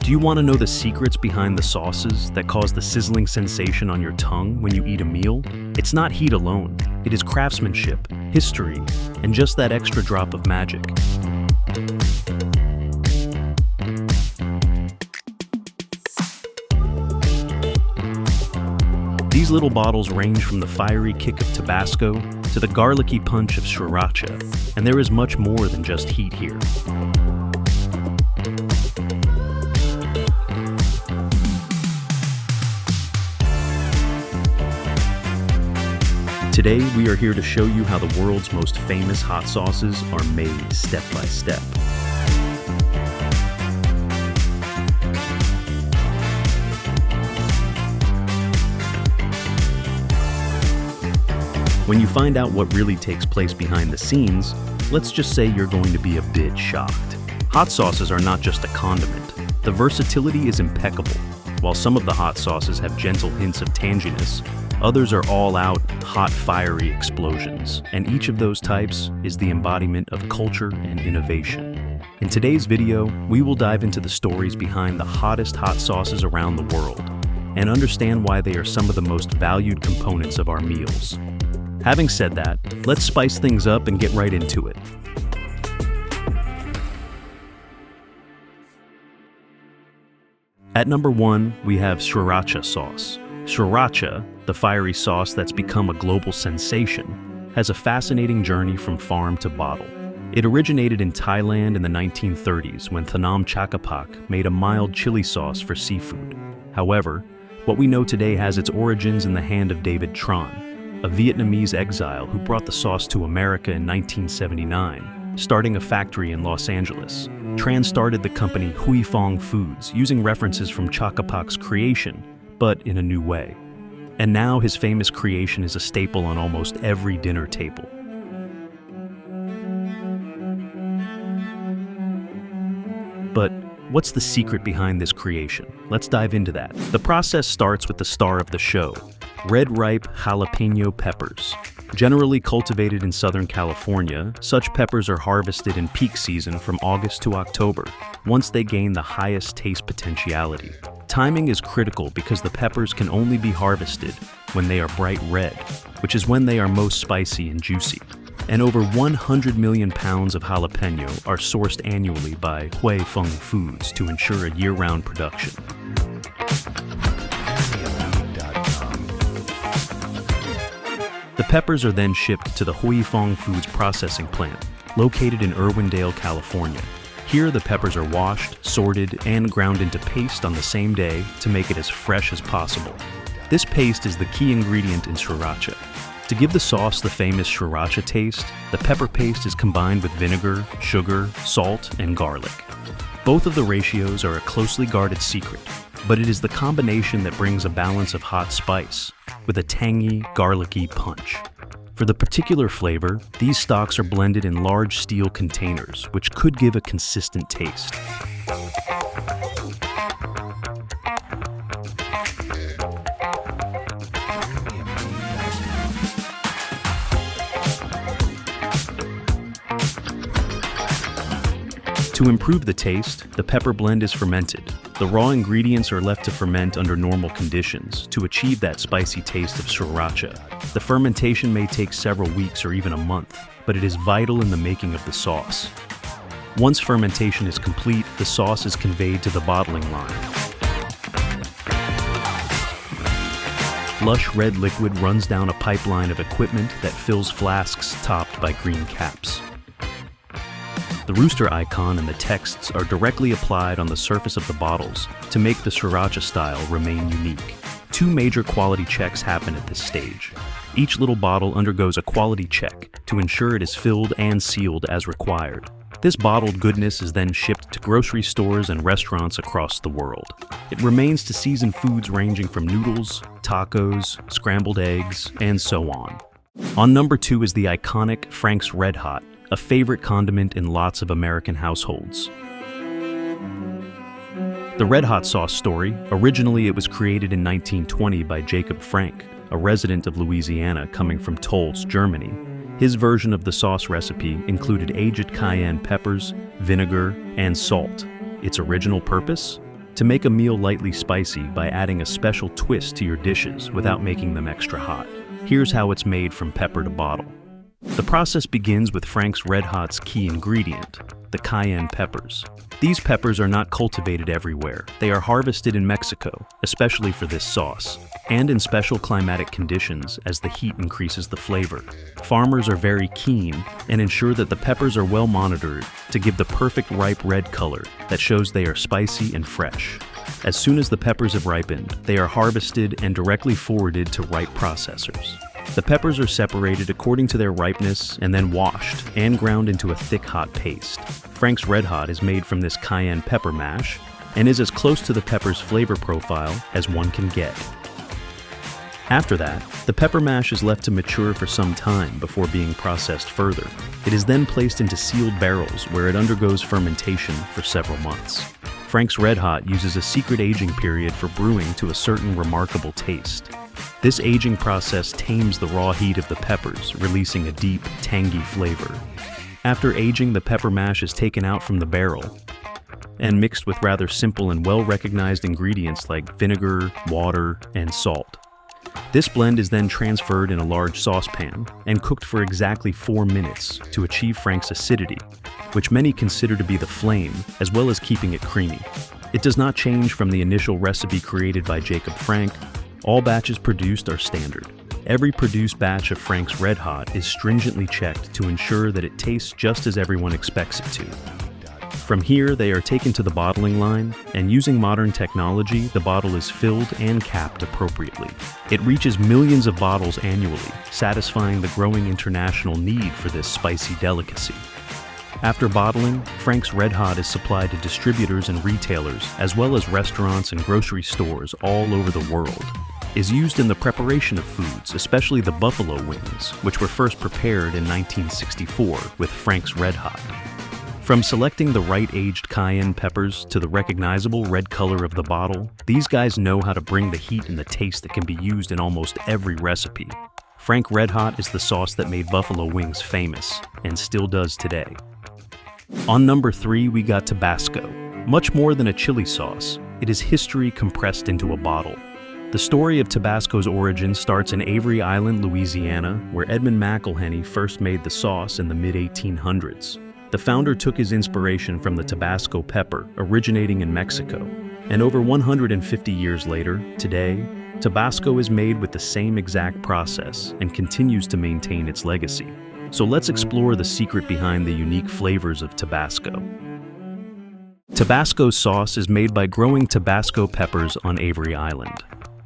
Do you want to know the secrets behind the sauces that cause the sizzling sensation on your tongue when you eat a meal? It's not heat alone. It is craftsmanship, history, and just that extra drop of magic. These little bottles range from the fiery kick of Tabasco to the garlicky punch of Sriracha, and there is much more than just heat here. Today, we are here to show you how the world's most famous hot sauces are made step by step. When you find out what really takes place behind the scenes, let's just say you're going to be a bit shocked. Hot sauces are not just a condiment. The versatility is impeccable. While some of the hot sauces have gentle hints of tanginess, others are all-out, hot, fiery explosions, and each of those types is the embodiment of culture and innovation. In today's video, we will dive into the stories behind the hottest hot sauces around the world and understand why they are some of the most valued components of our meals. Having said that, let's spice things up and get right into it. At number 1, we have Sriracha sauce. Sriracha, the fiery sauce that's become a global sensation, has a fascinating journey from farm to bottle. It originated in Thailand in the 1930s when Thanom Chakapak made a mild chili sauce for seafood. However, what we know today has its origins in the hand of David Tran, a Vietnamese exile who brought the sauce to America in 1979, starting a factory in Los Angeles. Tran started the company Huy Fong Foods, using references from Chakapak's creation, but in a new way. And now his famous creation is a staple on almost every dinner table. But what's the secret behind this creation? Let's dive into that. The process starts with the star of the show, red ripe jalapeno peppers. Generally cultivated in Southern California, such peppers are harvested in peak season from August to October, once they gain the highest taste potentiality. Timing is critical because the peppers can only be harvested when they are bright red, which is when they are most spicy and juicy. And over 100 million pounds of jalapeno are sourced annually by Huy Fong Foods to ensure a year-round production. The peppers are then shipped to the Huy Fong Foods processing plant, located in Irwindale, California. Here, the peppers are washed, sorted, and ground into paste on the same day to make it as fresh as possible. This paste is the key ingredient in Sriracha. To give the sauce the famous Sriracha taste, the pepper paste is combined with vinegar, sugar, salt, and garlic. Both of the ratios are a closely guarded secret, but it is the combination that brings a balance of hot spice with a tangy, garlicky punch. For the particular flavor, these stocks are blended in large steel containers, which could give a consistent taste. To improve the taste, the pepper blend is fermented. The raw ingredients are left to ferment under normal conditions to achieve that spicy taste of Sriracha. The fermentation may take several weeks or even a month, but it is vital in the making of the sauce. Once fermentation is complete, the sauce is conveyed to the bottling line. Lush red liquid runs down a pipeline of equipment that fills flasks topped by green caps. The rooster icon and the texts are directly applied on the surface of the bottles to make the Sriracha style remain unique. 2 major quality checks happen at this stage. Each little bottle undergoes a quality check to ensure it is filled and sealed as required. This bottled goodness is then shipped to grocery stores and restaurants across the world. It remains to season foods ranging from noodles, tacos, scrambled eggs, and so on. On number 2 is the iconic Frank's RedHot, a favorite condiment in lots of American households. The RedHot sauce story, originally it was created in 1920 by Jacob Frank, a resident of Louisiana coming from Tolz, Germany. His version of the sauce recipe included aged cayenne peppers, vinegar, and salt. Its original purpose? to make a meal lightly spicy by adding a special twist to your dishes without making them extra hot. Here's how it's made from pepper to bottle. The process begins with Frank's RedHot's key ingredient, the cayenne peppers. These peppers are not cultivated everywhere. They are harvested in Mexico, especially for this sauce, and in special climatic conditions as the heat increases the flavor. Farmers are very keen and ensure that the peppers are well monitored to give the perfect ripe red color that shows they are spicy and fresh. As soon as the peppers have ripened, they are harvested and directly forwarded to ripe processors. The peppers are separated according to their ripeness and then washed and ground into a thick, hot paste. Frank's RedHot is made from this cayenne pepper mash and is as close to the pepper's flavor profile as one can get. After that, the pepper mash is left to mature for some time before being processed further. It is then placed into sealed barrels where it undergoes fermentation for several months. Frank's RedHot uses a secret aging period for brewing to a certain remarkable taste. This aging process tames the raw heat of the peppers, releasing a deep, tangy flavor. After aging, the pepper mash is taken out from the barrel and mixed with rather simple and well-recognized ingredients like vinegar, water, and salt. This blend is then transferred in a large saucepan and cooked for exactly 4 minutes to achieve Frank's acidity, which many consider to be the flame, as well as keeping it creamy. It does not change from the initial recipe created by Jacob Frank. All batches produced are standard. Every produced batch of Frank's RedHot is stringently checked to ensure that it tastes just as everyone expects it to. From here, they are taken to the bottling line, and using modern technology, the bottle is filled and capped appropriately. It reaches millions of bottles annually, satisfying the growing international need for this spicy delicacy. After bottling, Frank's RedHot is supplied to distributors and retailers, as well as restaurants and grocery stores all over the world. Is used in the preparation of foods, especially the buffalo wings, which were first prepared in 1964 with Frank's RedHot. From selecting the right aged cayenne peppers to the recognizable red color of the bottle, these guys know how to bring the heat and the taste that can be used in almost every recipe. Frank RedHot is the sauce that made buffalo wings famous, and still does today. On number 3, we got Tabasco. Much more than a chili sauce, it is history compressed into a bottle. The story of Tabasco's origin starts in Avery Island, Louisiana, where Edmund McIlhenny first made the sauce in the mid-1800s. The founder took his inspiration from the Tabasco pepper, originating in Mexico. And over 150 years later, today, Tabasco is made with the same exact process and continues to maintain its legacy. So let's explore the secret behind the unique flavors of Tabasco. Tabasco sauce is made by growing Tabasco peppers on Avery Island.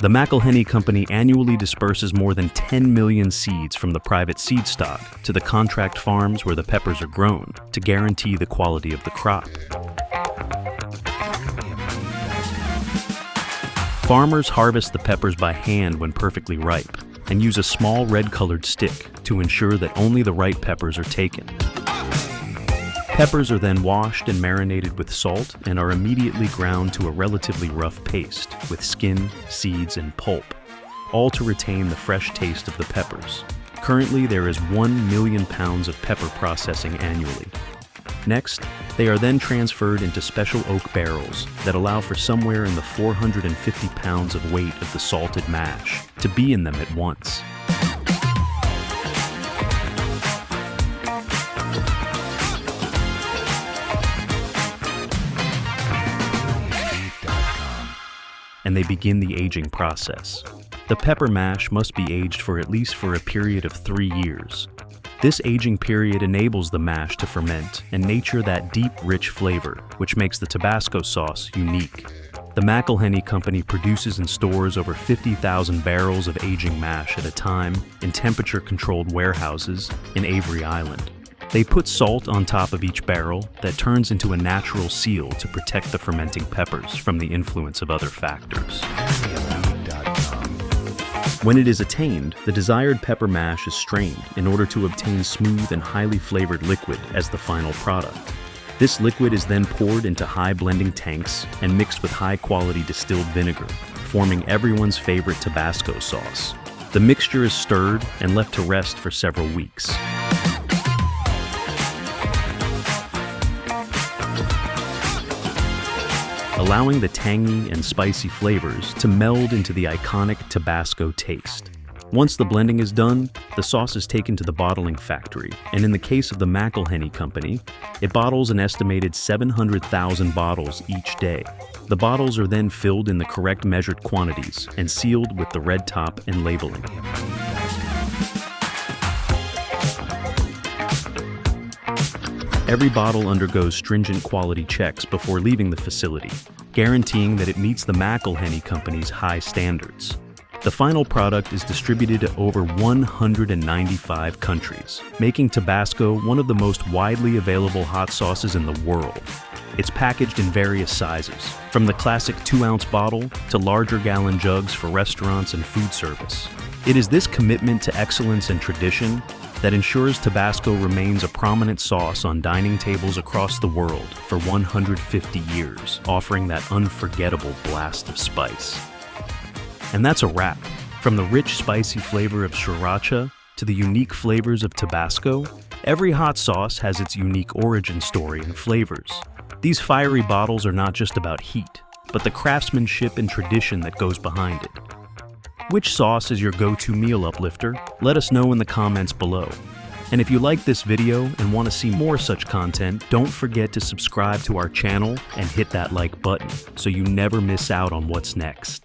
The McIlhenny Company annually disperses more than 10 million seeds from the private seed stock to the contract farms where the peppers are grown to guarantee the quality of the crop. Farmers harvest the peppers by hand when perfectly ripe and use a small red-colored stick to ensure that only the right peppers are taken. Peppers are then washed and marinated with salt and are immediately ground to a relatively rough paste with skin, seeds, and pulp, all to retain the fresh taste of the peppers. Currently, there is 1 million pounds of pepper processing annually. Next, they are then transferred into special oak barrels that allow for somewhere in the 450 pounds of weight of the salted mash to be in them at once. And they begin the aging process. The pepper mash must be aged for at least a period of 3 years. This aging period enables the mash to ferment and nature that deep, rich flavor, which makes the Tabasco sauce unique. The McIlhenny Company produces and stores over 50,000 barrels of aging mash at a time in temperature-controlled warehouses in Avery Island. They put salt on top of each barrel that turns into a natural seal to protect the fermenting peppers from the influence of other factors. When it is attained, the desired pepper mash is strained in order to obtain smooth and highly flavored liquid as the final product. This liquid is then poured into high blending tanks and mixed with high-quality distilled vinegar, forming everyone's favorite Tabasco sauce. The mixture is stirred and left to rest for several weeks. A allowing the tangy and spicy flavors to meld into the iconic Tabasco taste. Once the blending is done, the sauce is taken to the bottling factory, and in the case of the McElhenney Company, it bottles an estimated 700,000 bottles each day. The bottles are then filled in the correct measured quantities and sealed with the red top and labeling. Every bottle undergoes stringent quality checks before leaving the facility, guaranteeing that it meets the McElhenney Company's high standards. The final product is distributed to over 195 countries, making Tabasco one of the most widely available hot sauces in the world. It's packaged in various sizes, from the classic 2-ounce bottle to larger gallon jugs for restaurants and food service. It is this commitment to excellence and tradition that ensures Tabasco remains a prominent sauce on dining tables across the world for 150 years, offering that unforgettable blast of spice. And that's a wrap. From the rich, spicy flavor of Sriracha to the unique flavors of Tabasco, every hot sauce has its unique origin story and flavors. These fiery bottles are not just about heat, but the craftsmanship and tradition that goes behind it. Which sauce is your go-to meal uplifter? Let us know in the comments below. And if you like this video and want to see more such content, don't forget to subscribe to our channel and hit that like button so you never miss out on what's next.